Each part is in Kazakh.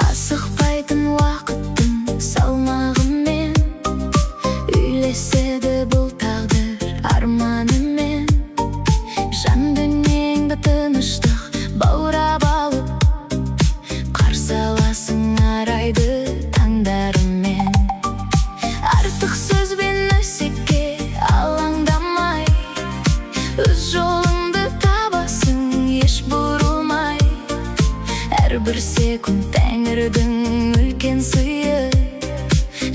Асықпайтын уақыттың салмағымен үйлеседі бұл тағдыр арманымен. Жан дүниеңді тыныштық баурап алып, қарсы аласың арайды таңдарымен. Артық сөзбен өсекке алаңдамай, өз жолыңды табасың еш бұрылмай. Әрбір секунд тәңірдің үлкен сыйы,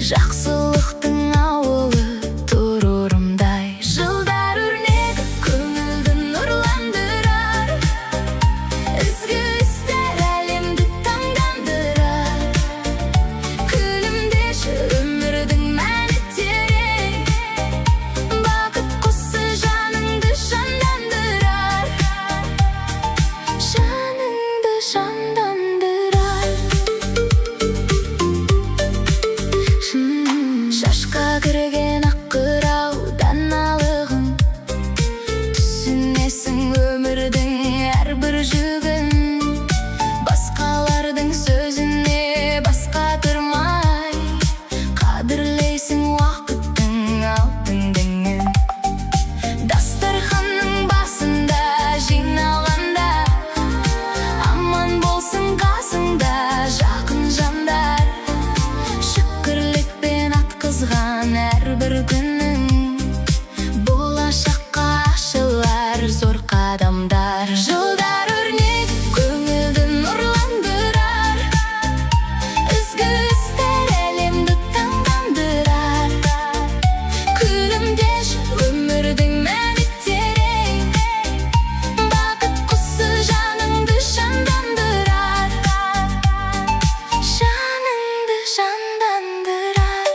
жақсылықтың ауылы тұрурымдай. Жылдар өрнегі көңілді нұрландырар, ізгі істер әлемді таңдандырар. Күлімдеші өмірдің мәні терең, бақыт құсы жаныңды жандандырар, жаныңды жандандырар. Шашқа кірген ақ қырау даналығың, түсінесің өмірдің әрбір жүгін. Басқалардың сөзіне бас қатырмай, қадірлейсің уақыттың алтын діңін. Дастарханның басында жиналғанда, аман болсын қасыңда жақын жандар. Шүкірлікпен атқызған әрбір күнің, болашаққа ашылар зор қадамдар. Жылдар өрнегі көңілді нұрландырар, ізгі істер әлемді таңдандырар. Күлімдеші өмірдің мәні терең, бақыт құсы жаныңды жандандырар, жаныңды жандандырар.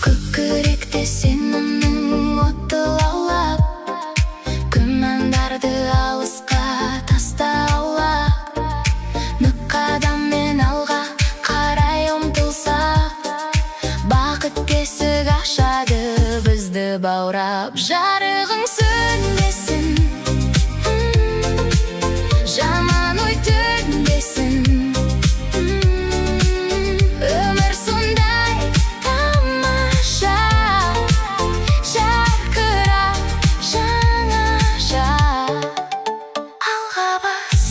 Көкіректе сенімнің оты лаулап, күмәндарды алысқа тастаулап. Нық қадаммен алға қарай ұмтылсақ, бақыт есік ашады бізді баурап. Жарығың сөнбесін, жаман ой төнбесін. Өмір сондай тамаша, жарқырап жаңаша. Алға бас.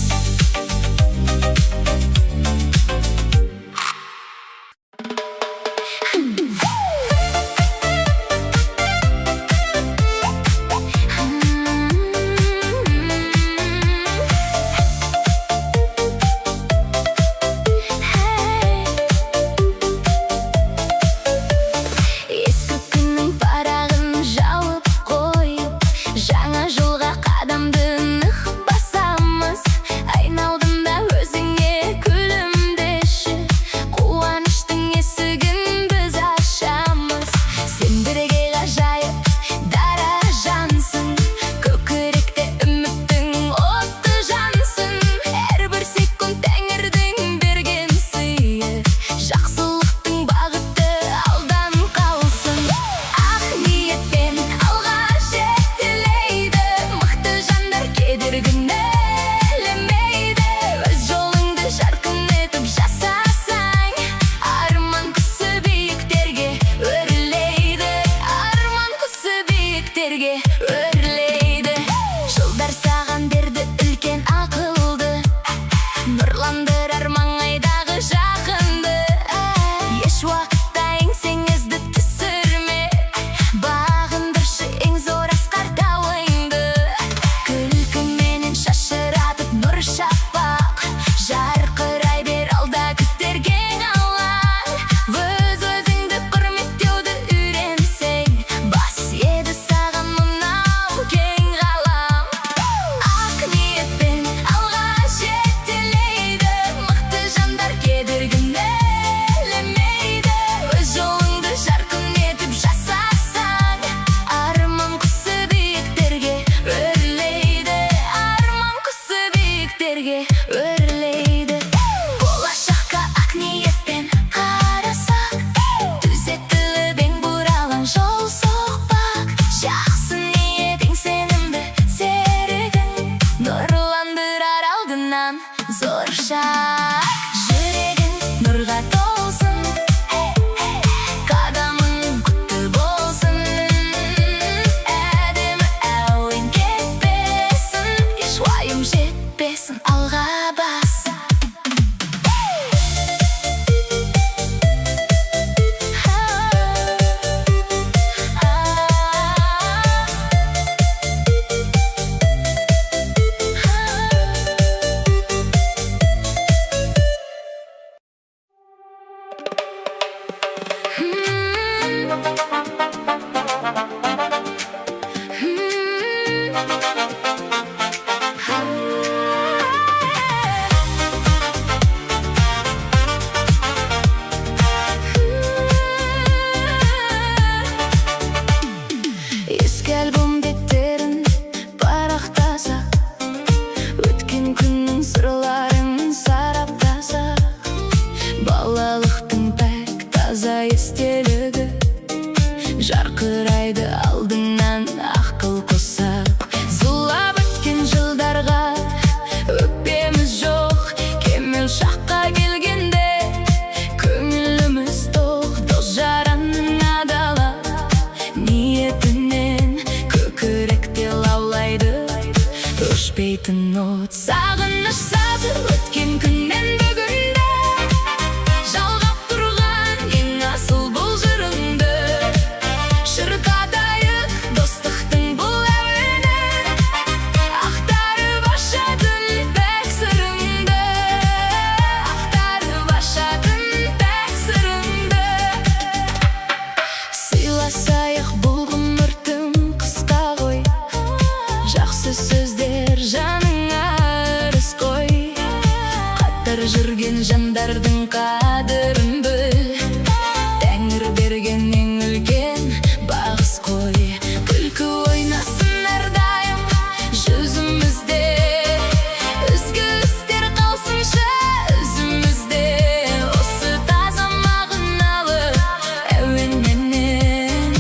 жарқырайды алдыңнан ақыл қосақ. Зулап өткен жылдарға өкпеміз жоқ, кемел шаққа келгенде көңіліміз тоқ. Дос жаранның адала ниетінен көкіректе лаулайды өшпейтін от. Сағыныш сазы өткен күн мен бүгінде жалғап тұрған ең асыл бұл жырыңды. Шырқатайық достықтың бұл әуені, ақтарып ашатын пәк сырыңды, ақтарып ашатын пәк сырыңды. Сыйласайық бұл ғұмыр тым қысқа ғой, жақсы сөздер жаныңа ырыс қой. Қатар жүрген жандардың қадірін біл, Тәңір берген ең үлкен бағыс қой. Күлкі ойнасын әрдайым жүзімізде, ізгі істер қалсыншы өзімізде. Осы таза мағыналы әуеннен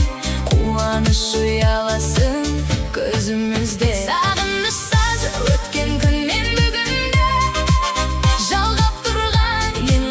қуаныш ұяласын көзімізде. Сағыныш сазы өткен күн мен бүгінде жалғап тұрған ең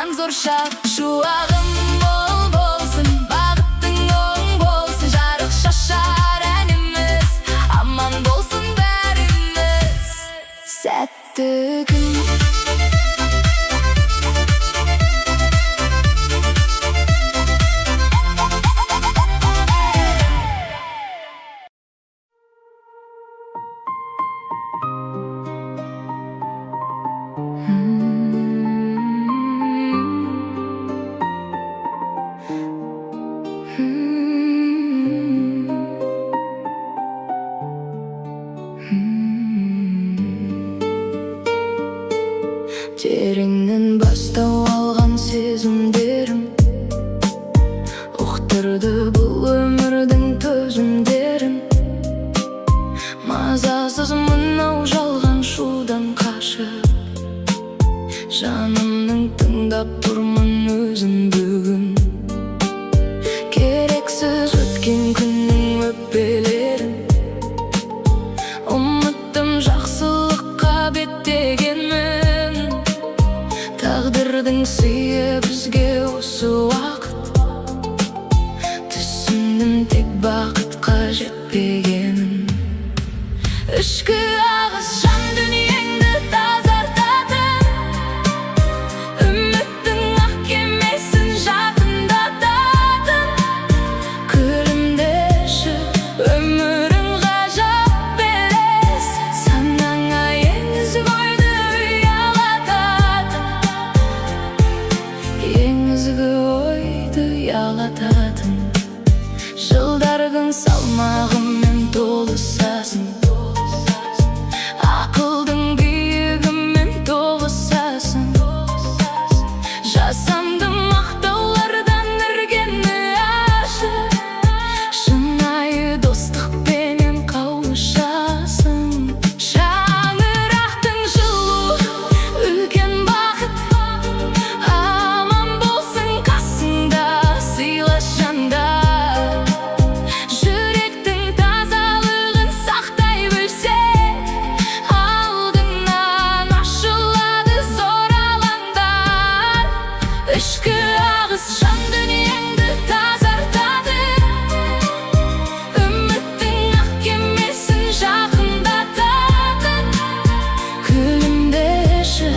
болған зор шақ. Шуағым мол болсын, бағыттың оң болсын, жарық шашар әніміз, аман болсын бәріміз. Сәтті күн. Тереңнен бастау алған сезімдерім ұқтырды бұл өмірдің төзімдерін. Мазасыз мынау жалған шудан қашып, жанымның тыңдап тұрмын өзін бүгін. Керексіз өткен күннің өкпелерін ұмыттым, жақсылыққа беттегенмін. Тағдырдың сыйы бізге осы уақыт, түсіндім тек бақытқа жетпегенін. Ішкі ағыс жан дүниеңді тазартатын, үміттің ақ кемесін жақындататын. Күлімдеші, өмірің ғажап белес, санаңа ең ізгі ойды ұялататын, ең ізгі ойды ұялататын. Жылдардың салмағымен толысасың, ақылдың биігімен тоғысасың. Жасанды мақтаулардан іргені ашып, шынайы достықпенен қауышасың. Шаңырақтың жылу, үлкен бақыт, аман болсын қасыңда сыйлас жандар. Жүректің тазалығын сақтай білсе, алдыңнан ашылады зор алаңдар. Ішкі ағыс жан дүниеңді тазартатын, үміттің ақ кемесін жақындататын. Күлімдеші,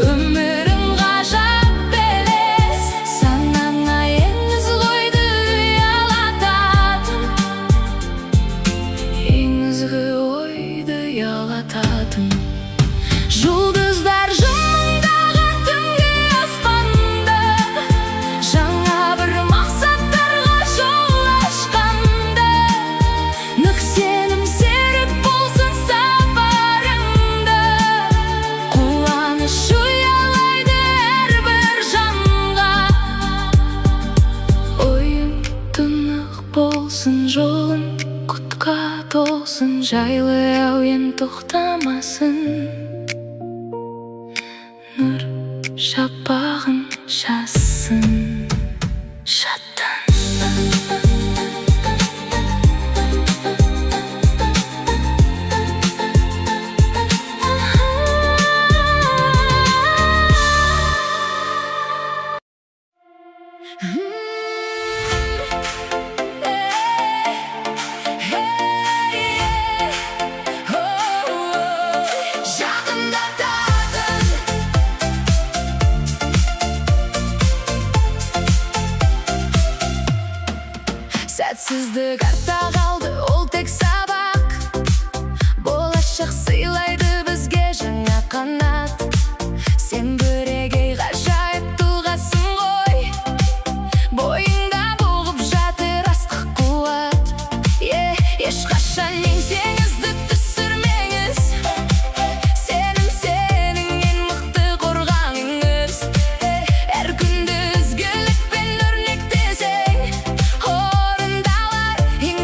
өмірің ғажап белес, санаңа ең ізгі ойды ұялататын, ең ізгі ойды ұялататын. Жұлдыздар жымыңдаған түнгі аспанда, жаңа бір мақсаттарға жол ашқанда. Нық сенім серік болсын сапарыңда, қуаныш ұялайды әрбір жанға. Ойың тұнық болсын, жолың құтқа толсын, жайлы әуен тоқтамасын. Нұр шапағын шашсын шаттан. Сәтсіздік артта қалды, ол тек сабақ. Болашақ сыйлайды бізге жаңа қанат. Сен бірегей ғажайып тұлғасың ғой, бойыңда бұғып жатыр астық қуат. Ешқашан еңсеңізді түсірмеңіз, сенім сенің ең мықты қорғаныңыз. Әр күнді ізгілікпен өрнектесең, орындалар ең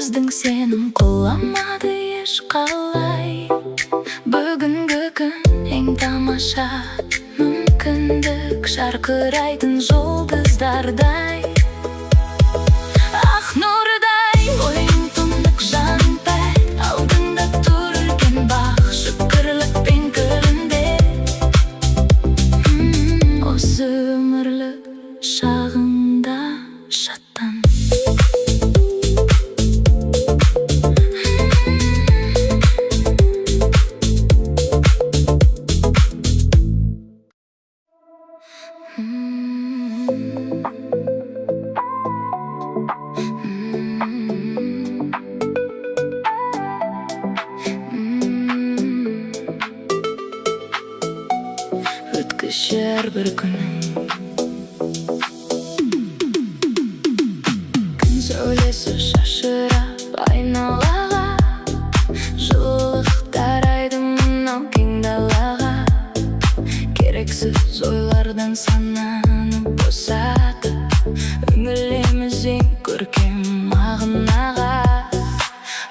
біздің сенім құламады ешқалай. Бүгінгі күн ең тамаша мүмкіндік, жарқырайтын жұлдыздардай, ақ нұрдай ойың тұнық жанбай. Алдыңда тұр үлкен бақ, шүкірлікпен күлімде. Осы өмірлік шағында шаттан. Өткішер бір күнің, күн сәулесі шашырап айналаға, жылылық тарайды мынау кең далаға. Керексіз ойлардан сананы босатып, үңілеміз ең көркем мағынаға.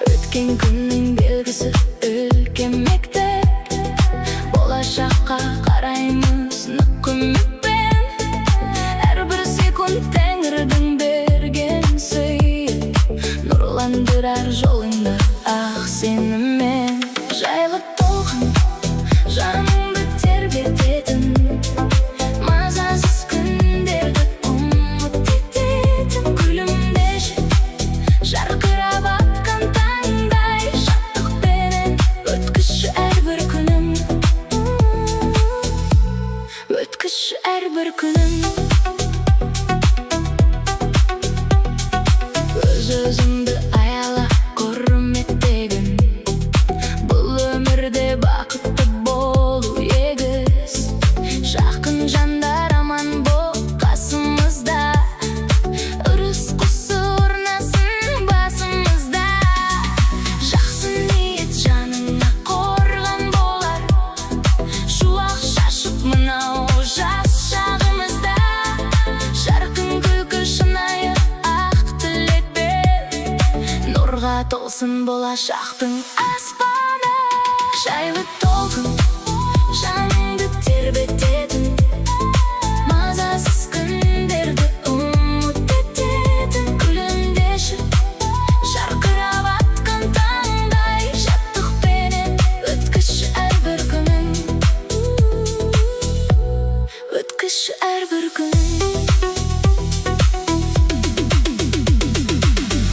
Өткен күннің белгісі үлкен мектеп, болашаққа қараймыз нық үмітпен. Әрбір секунд тәңірдің берген сыйы, нұрландырар жолыңды ақ сеніммен. Жайлы толқын жаныңды тербететін, мазасыз күндерді ұмыт ететін. Күлімдеші жарқырап атқан таңдай, шаттықпенен өткізші әрбір күнің, өткізші әрбір күнің. Өз-өзіңді аяла, құрметтегін, бұл өмірде бақытты болу егіз. Жақын жандар аман бол қасымызда, ырыс құсы орнасын басымызда. Жақсы ниет жаныңа қорған болар, шуақ шашып мынау жас шағымызда. Жарқын күлкі шынайы ақ тілекпен, нұрға толсын болашақтың аспаны. Жайлы толқын жаныңды тербететін, мазасыз күндерді ұмыт ететін. Күлімдеші жарқырап атқан таңдай, шаттықпенен өткізші әрбір күнің, өткізші әрбір күнің.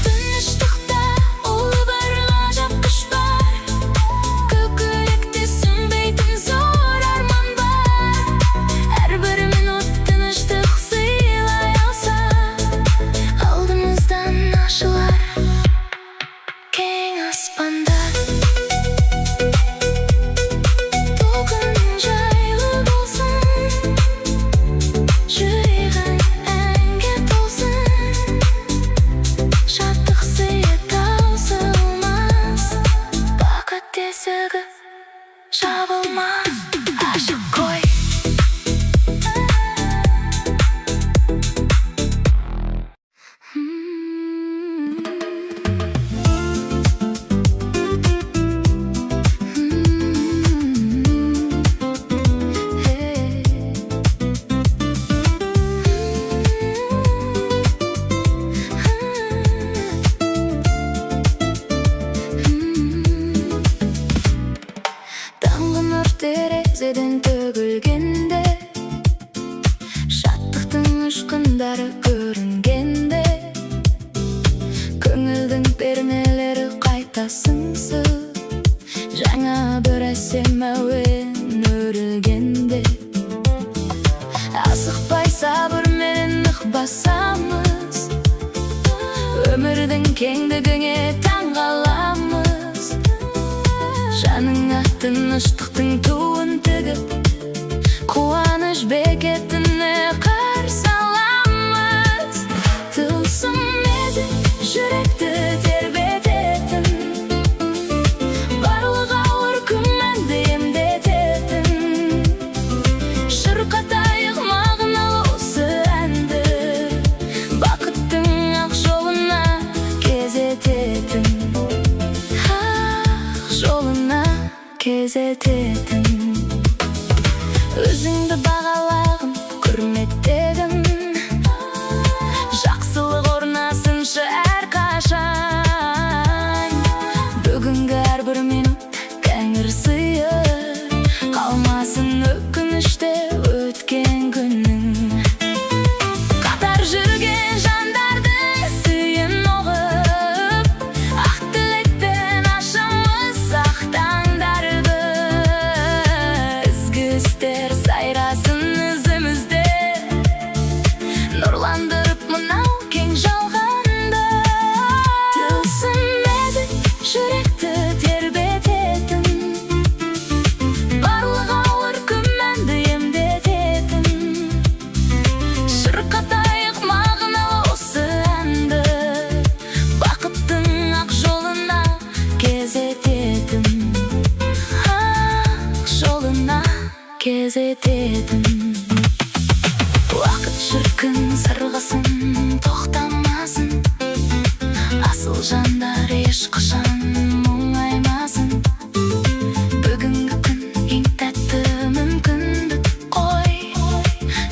Тыныштықта ұлы бір ғажап күш бар, көкіректе сүнбейтін зор арман бар. Әрбір минут тыныштық сыйлай алса, алдымыздан ашылар кең аспандар. Толқын жайлы болсын, жүрегің әнге толсын, шаттық сыйы таусылмас, бақыт есігі жабылмас. Ашық қой таңғы нұр терезеден төгілгенде, шаттықтың ұшқындары көрінгенде, көңілдің пернелері қайта сыңсып, жаңа бір әсем әуен өрілгенде. Асықпай сабырменен нық басамыз, өмірдің кеңдігіне таң қаламыз. Жаныңа тыныштықтың туын тігіп, қуаныш бекетіне қарсы аламыз. Тылсым мезгіл жүректі тербететін, барлық ауыр күмәнді емдететін. Шырқатайық мағыналы осы әнді, бақыттың ақ жолына кезететін. кезететін. Өзіңді бағалағын, құрметтегін, жақсылық орнасыншы әрқашан. Бүгінгі әрбір минут тәңір сыйы, қалмасын өкініште өткен күнің. Қатар жүрген жандардың сыйын оғып, ақ тілекпен ашамыз ақ таңдарды. Ізгі істер сайрасын ізімізде, нұрландырып мынау кең жалғанды. Тылсым нәзік жүректі тербететін, барлық ауыр күмәнді емдететін. Шырқатайық мағыналы осы әнді, бақыттың ақ жолына кезететін, ақ жолына кезететін. Уақыт шіркін сырғасын, тоқтамасын, асыл жандар ешқашан мұңаймасын. Бүгінгі күн ең тәтті мүмкіндік қой,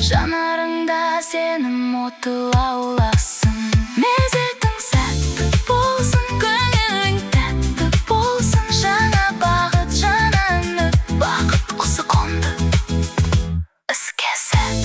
жанарыңда сенім оты лауласын. Мезетің сәтті болсын, көңілің тәтті болсын, жаңа бақыт жаныңды, бақыт құсы қонды іске сәт.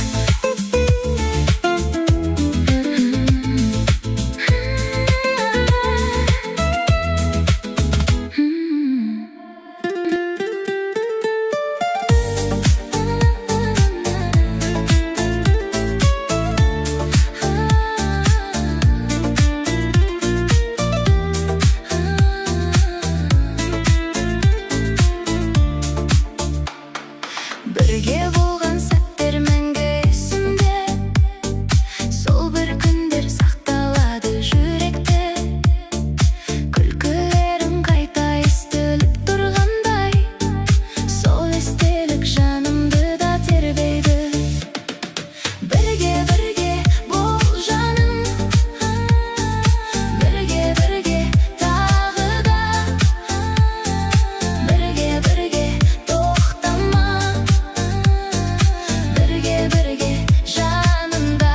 Бірге болған сәттер мәңгі есімде, сол бір күндер сақталады жүректе. Күлкілерің қайта естіліп тұрғандай, сол естелік жанымды да тербейді. Бірге бол жаным, бірге тағы да, бірге тоқтама, бірге жанымда.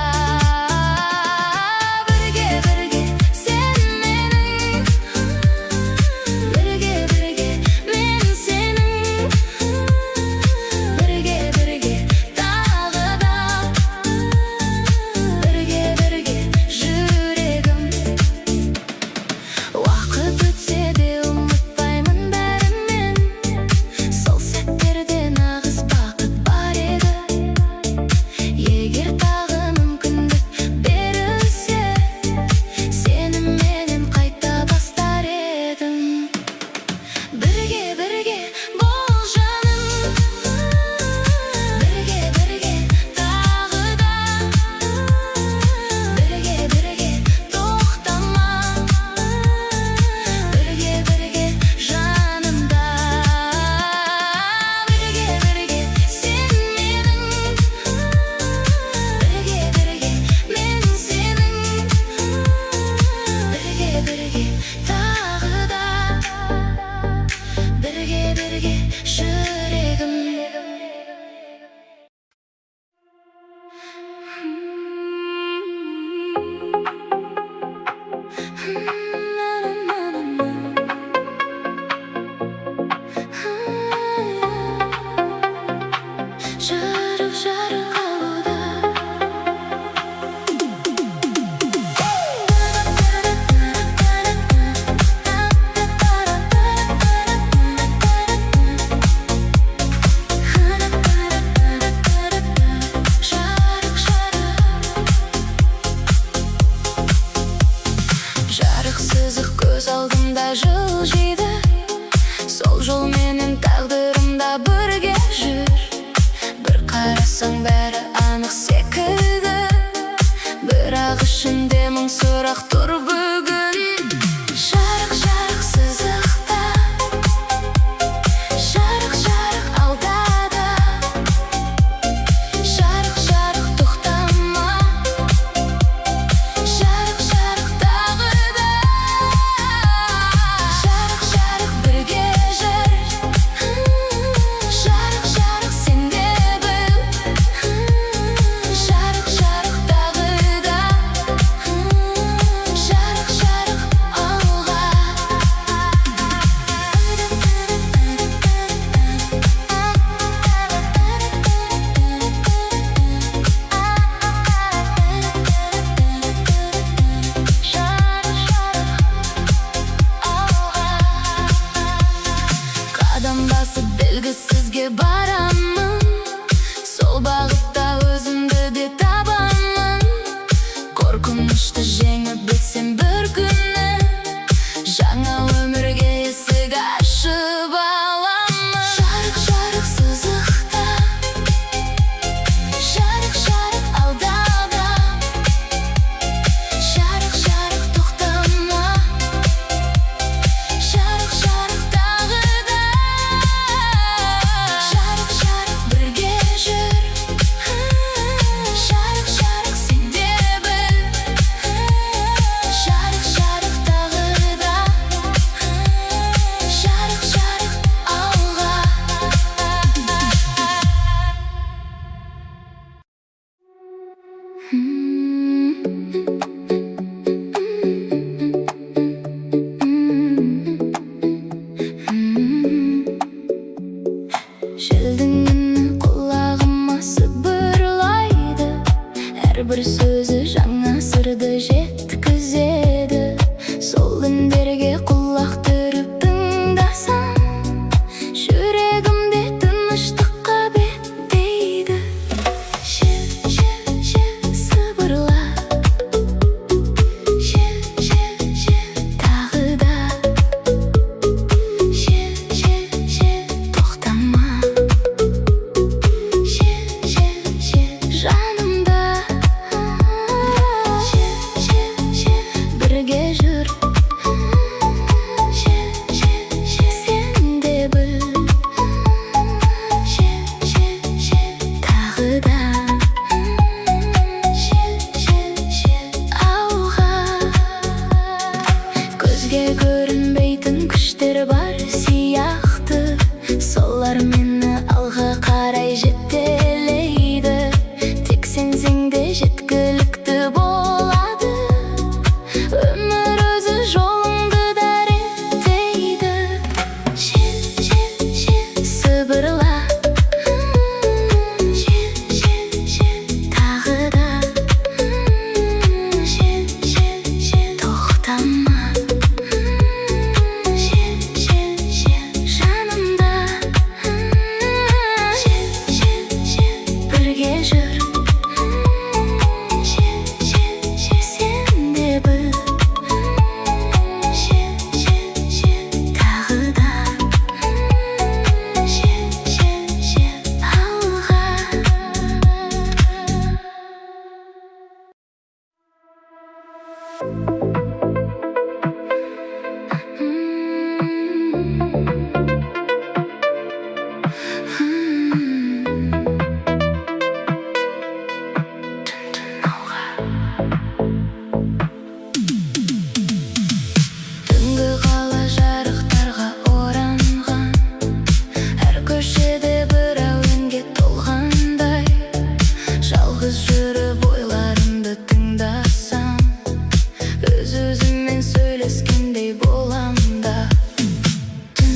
Бірге сен менің, бірге мен сенің, бірге тағы да, бірге жүрегім. Уақыт өтсе де ұмытпаймын бәрінен, сол сәттерде нағыз бақыт бар еді. Егер тағы мүмкіндік берілсе, сеніменен қайта бастар едім. Бірге бол жаным, бірге тағы да, бірге тоқтама, бірге жанымда. Бірге сен менің, бірге мен сенің, бірге тағы да, бірге жүрегім. Жарық алуда. Жарық сызық көз алдымда жылжиды, сол жолменен тағдырымда бірге жүр. Бір қарасаң бәрі анық секілді, бірақ ішінде мың сұрақ тұр бүгін. Жарық сызықта, жарық алдада, жарық тоқтама, жарық тағы да, жарық бірге жүр. жаңа өмірге есік ашып аламын. Жарық жарық сызықта, жарық жарық алдада, жарық жарық тоқтама, жарық жарық тағы да, жарық жарық бірге жүр, жарық жарық сен де біл, жарық жарық тағы да, жарық жарық алға. Желдің үні құлағыма сыбырлайды, әрбір сөзі жаңа сырды жеткізеді. Сол үндерге құлақ түріп тыңдасам, жүрегімде тыныштыққа беттейді. Жел, жел, жел сыбырла, жел, жел, жел тағы да, жел, жел, жел тоқтама, жел, жел, жел жанымда, жел, жел, жел бірге жүр, жел, жел, жел сен де біл, жел, жел, жел тағы да, жел, жел, жел алға. Көзге көрінбейтін күштер бар сияқты, солар мені алға қарай жетелейді. Тек сенсең де жеткілікті болады, өмір өзі жолыңды да реттейді. Жел, жел, жел сыбырла, жел, жел, жел тағы да, жел, жел, жел тоқтама, жел, жел, жел жанымда, жел, жел, жел бірге жүр, жел, жел, жел сен де біл, жел, жел, жел тағы да, жел, жел, жел алға. Түнгі қала жарықтарға оранған, әр көшеде бір әуенге толғандай, жалғыз жүріп ойларымды тыңдасам, өз-өзіммен сөйлескендей болам да. Түн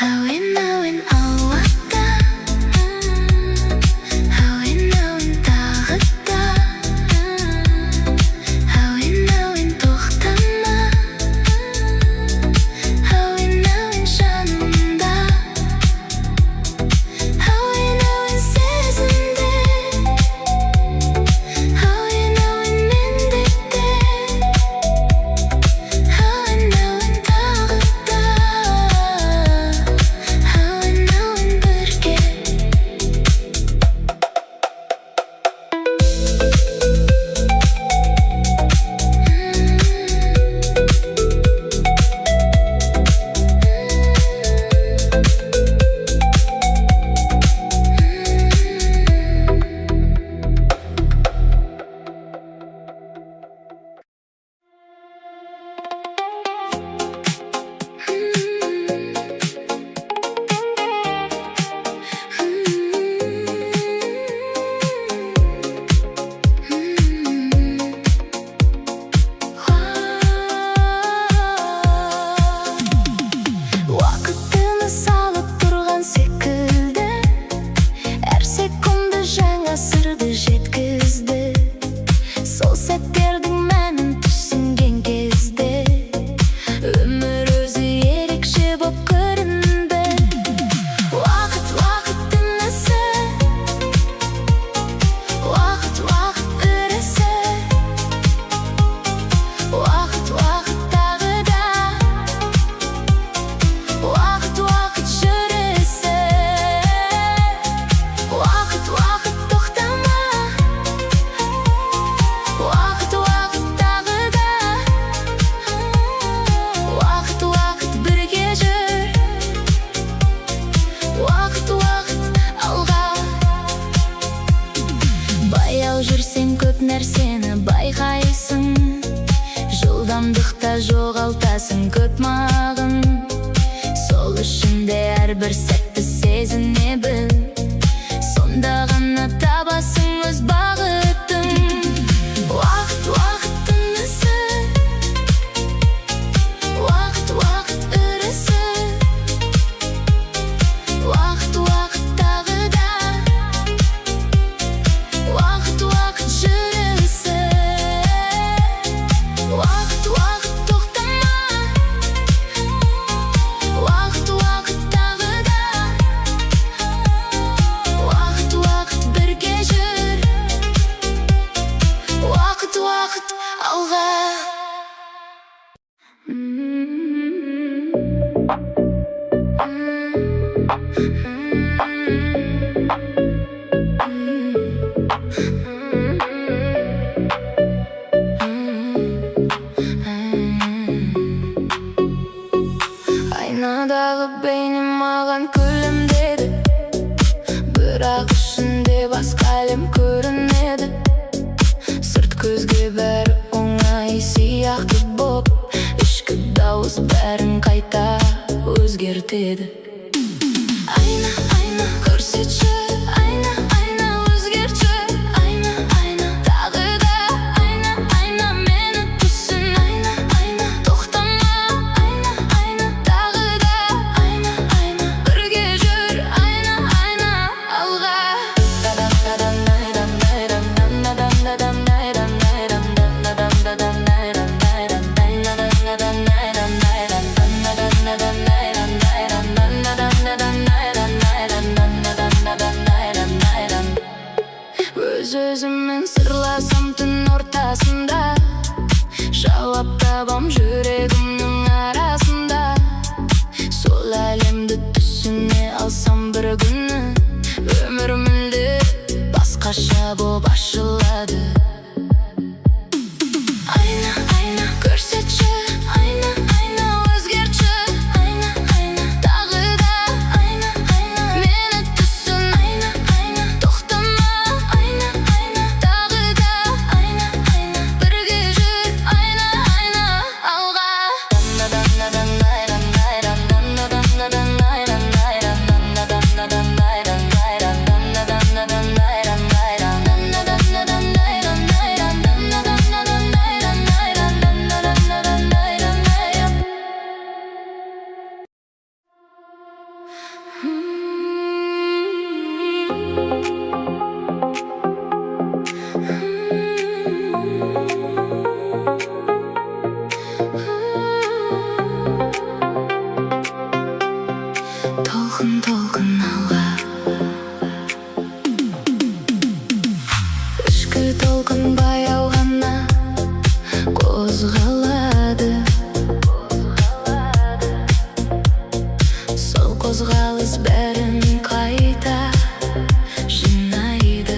әуен аллада, әуен тағы да, әуен тоқтама, әуен жанымда, әуен сезімде, әуен мендекте, әуен тағы да, әуен бірге. Уақытыны салып тұрған секілді, әр секунды жаңа сырды жеткізді. Сол сәттердің мәнін түсінген кезде өмір өзі ерекше боп көрінді. Уақыт інісі, уақыт үрісі, уақыт тағы да, уақыт жүрісі, уақыт тоқтама, уақыт тағы да, уақыт бірге жүр, уақыт алға. Баяу жүрсең көп нәрсені байқайсың, жылдамдықта жоғалтасың көп мағын. Сол үшін де әрбір сәтті сезіне біл, сонда ғана табасың өз бағытың. Уақыт інісі, уақыт үрісі, уақыт тағы да, уақыт жүрісі, уақыт тоқтама, уақыт тағы да, уақыт бірге жүр, уақыт алға. Айнадағы бейнем маған күлімдеді, бірақ ішінде басқа әлем көрінеді. Сырт көзге бәрі оңай сияқты боп, ішкі дауыс бәрін қайта өзгертеді. Айна, көрсетші, айна, өзгертші, айна, тағы да, айна, мені түсін, айна, тоқтама, айна, тағы да, айна, бірге жүр, айна, алға. Өз-өзіммен сырласам түн ортасында, жауап табам жүрегімнің арасында. Сол әлемді түсіне алсам бір күні, өмір мүлде басқаша боп ашылады. Айна, көрсетші, айна, өзгертші, айна, тағы да, айна, мені түсін, айна, тоқтама, айна, тағы да, айна, бірге жүр, айна, алға. толқын толқын алға. Ішкі толқын баяу ғана қозғалады. Сол қозғалыс бәрін қайта жинайды.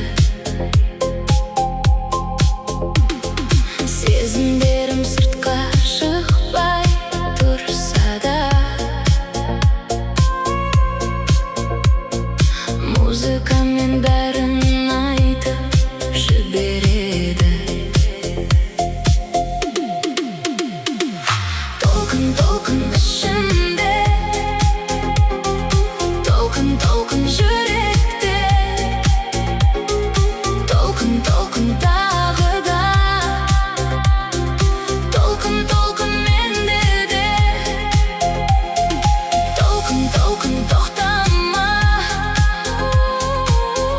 Сезімдерім сыртқа шықпай тұрса да, музыкамен бәрін айтып жібереді. Толқын толқын ішімде, толқын толқын жүректе, толқын толқын тағы да, толқын толқын менде де. Толқын толқын тоқтама,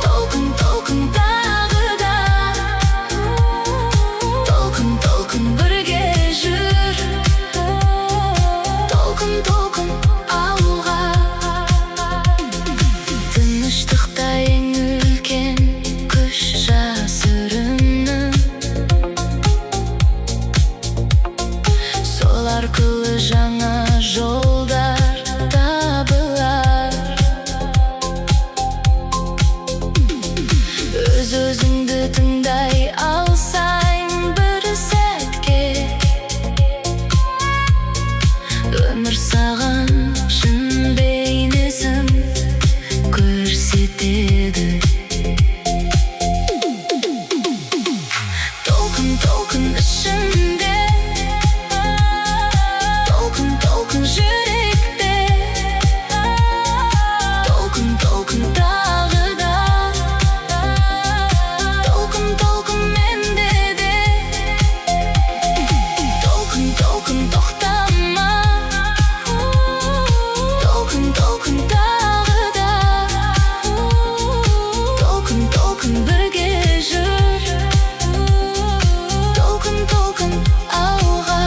толқын толқын тағы да, толқын толқын бірге жүр. Толқын толқын алға. Тыныштықта ең үлкен күш жасырыны, сол арқылы жаңа жолдар табылар. Өз-өзіңді тыңдай алсаң бір сәтке, өмір саған шын бейнесін көрсетеді. Толқын толқын ішімде, толқын толқын жүректе, толқын толқын тағы да, толқын толқын менде де. Толқын толқын тоқтама, толқын толқын тағы да, толқын толқын бірге жүр. Толқын толқын алға.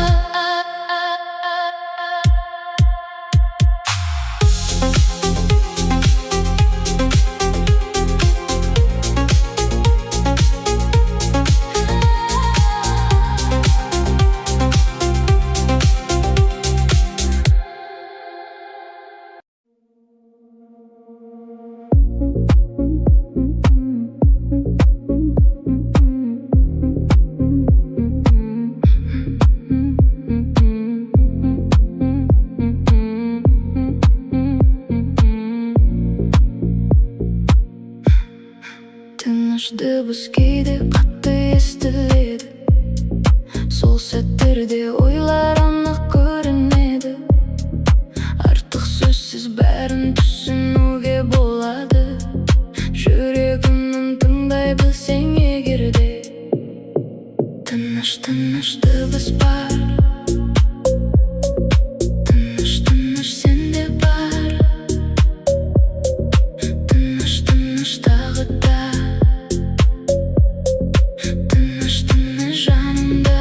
Тыныш дыбыс кейде қатты естіледі, сол сәттерде ойлар анық көрінеді. Артық сөзсіз бәрін түсінуге болады. Жүрегіңнің тыңдай білсең егерде, тыныш тыныш дыбыс бар, тыныш тыныш сенде бар, тыныш тыныш тағы да, тыныш тыныш жанымда.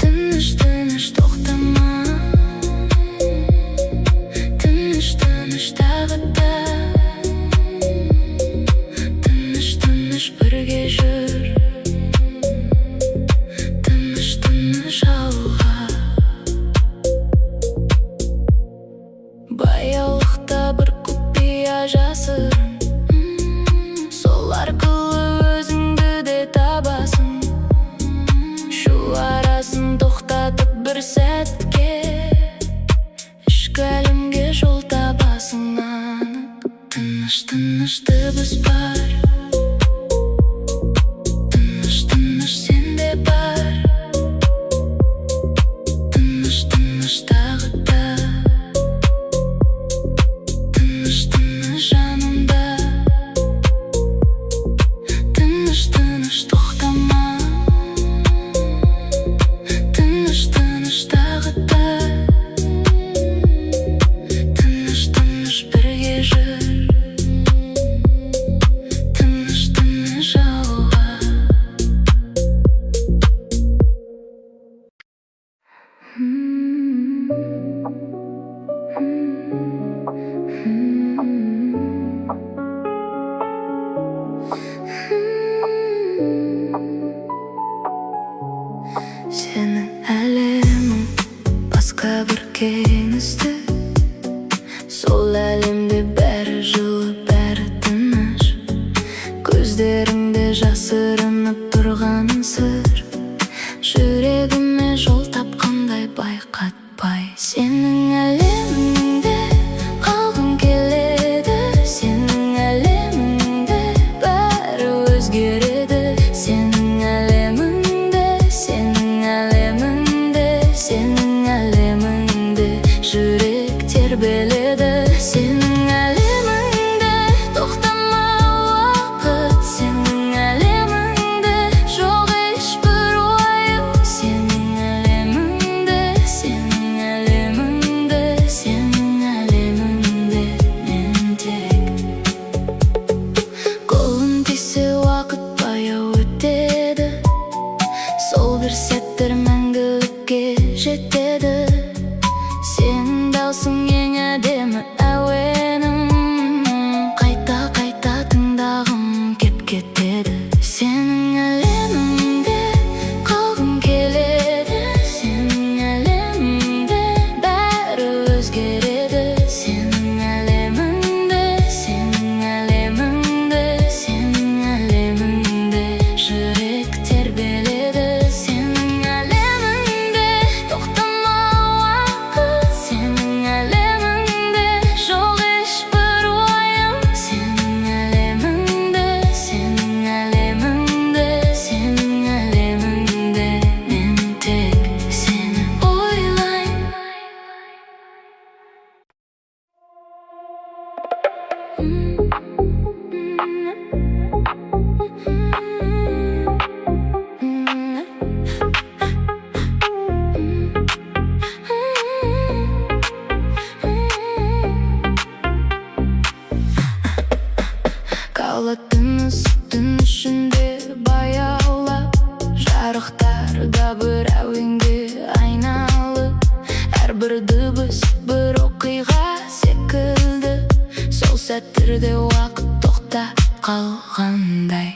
Тыныш тыныш тоқтама, тыныш тыныш тағы да, тыныш тыныш бірге жүр. Тыныш тыныш алға. Баяулықта бір құпия жасырын, сол арқылы өзіңді де табасың. Шу арасын тоқтатып бір сәтке, ішкі әлемге жол табасың анық. Тыныш тыныш дыбыс бар, тыныш тыныш сенде бар, тыныш тыныш тағы да, тыныш тыныш жанымда. Тыныш тыныш тоқтама, тыныш тыныш тағы да, тыныш тыныш бірге жүр. теңізді. Сол әлемде бәрі жылы, бәрі тыныш. Көздеріңде жасырынып тұрған сыр. Жүрегіме жол тапқандай байқатпай. Сенің әлеміңде қалғым келеді. Сенің әлеміңде бәрі өзгереді. Сенің әлеміңде, сенің әлеміңде, сенің әлеміңде жүрек тербеледі. Сенің әлеміңде тоқтама уақыт. Сенің әлеміңде жоқ ешбір уайым. Сенің әлеміңде, сенің әлеміңде, сенің әлеміңде мен тек. Қолым тисе уақыт баяу өтеді. Сол бір сәттер мәңгілікке жетеді. Сен даусың ең әдемі әуенім. Қайта тыңдағым кеп кетеді. Сенің әлеміңде қалғым келеді. Сенің әлеміңде бәрі өзгереді. Сенің әлеміңде, сенің әлеміңде, сенің әлеміңде жүрек тербеледі. Сенің әлеміңде тоқтама уақыт. Сенің әлеміңде жоқ ешбір уайым. Сенің әлеміңде, сенің әлеміңде, сенің әлеміңде мен тек сені ойлаймын. Қалатыныз түн ішінде баяулап, жарықтарда бір әуенге айналып. Әрбір дыбыс бір оқиға секілді. Сол сәттерде уақыт тоқтап қалғандай.